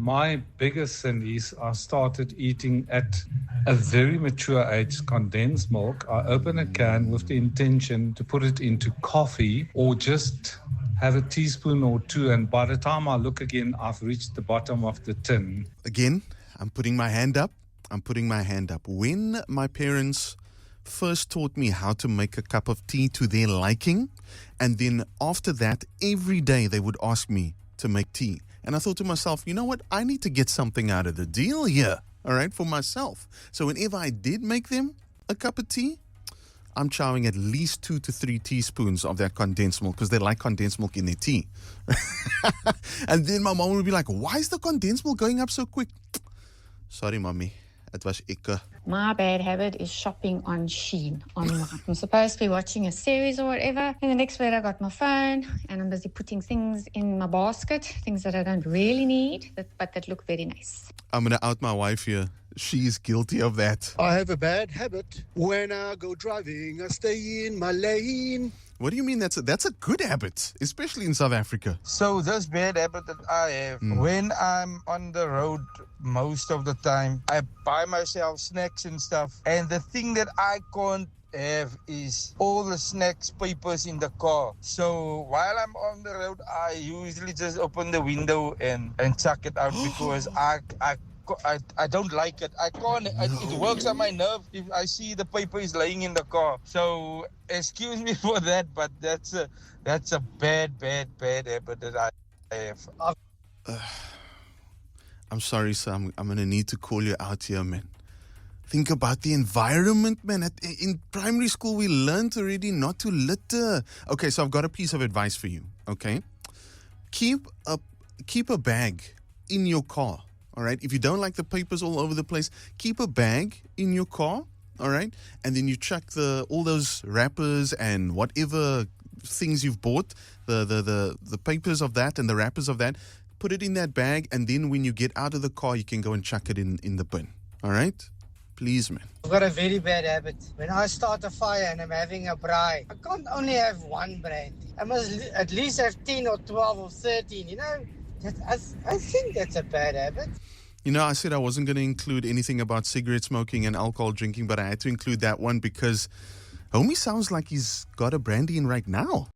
My biggest sin is I started eating at a very mature age condensed milk. I open a can with the intention to put it into coffee or just have a teaspoon or two. And by the time I look again, I've reached the bottom of the tin. Again, I'm putting my hand up. When my parents first taught me how to make a cup of tea to their liking, and then after that, every day they would ask me to make tea. And I thought to myself, you know what? I need to get something out of the deal here, all right, for myself. So whenever I did make them a cup of tea, I'm chowing at least 2 to 3 teaspoons of that condensed milk because they like condensed milk in their tea. And then my mom would be like, why is the condensed milk going up so quick? Sorry, mommy. It was ikke. My bad habit is shopping on Shein online. I'm supposed to be watching a series or whatever, and the next minute I got my phone and I'm busy putting things in my basket, things that I don't really need, but that look very nice. I'm going to out my wife here. She's guilty of that. I have a bad habit. When I go driving, I stay in my lane. What do you mean that's a good habit, especially in South Africa? So this bad habit that I have, when I'm on the road most of the time, I buy myself snacks and stuff. And the thing that I can't have is all the snacks papers in the car. So while I'm on the road, I usually just open the window and chuck it out because I don't like it. I can't. It works on my nerve if I see the paper is laying in the car. So excuse me for that, but that's a bad habit that I have. I'm sorry, sir. I'm gonna need to call you out here, man. Think about the environment, man. In primary school, we learned already not to litter. Okay, so I've got a piece of advice for you. Okay, keep a bag in your car. All right. If you don't like the papers all over the place, keep a bag in your car. All right. And then you chuck all those wrappers and whatever things you've bought, the papers of that and the wrappers of that, put it in that bag. And then when you get out of the car, you can go and chuck it in the bin. All right. Please, man. I've got a very bad habit. When I start a fire and I'm having a braai, I can't only have one brandy. I must at least have 10 or 12 or 13, you know. I think that's a bad habit. You know, I said I wasn't going to include anything about cigarette smoking and alcohol drinking, but I had to include that one because homie sounds like he's got a brandy in right now.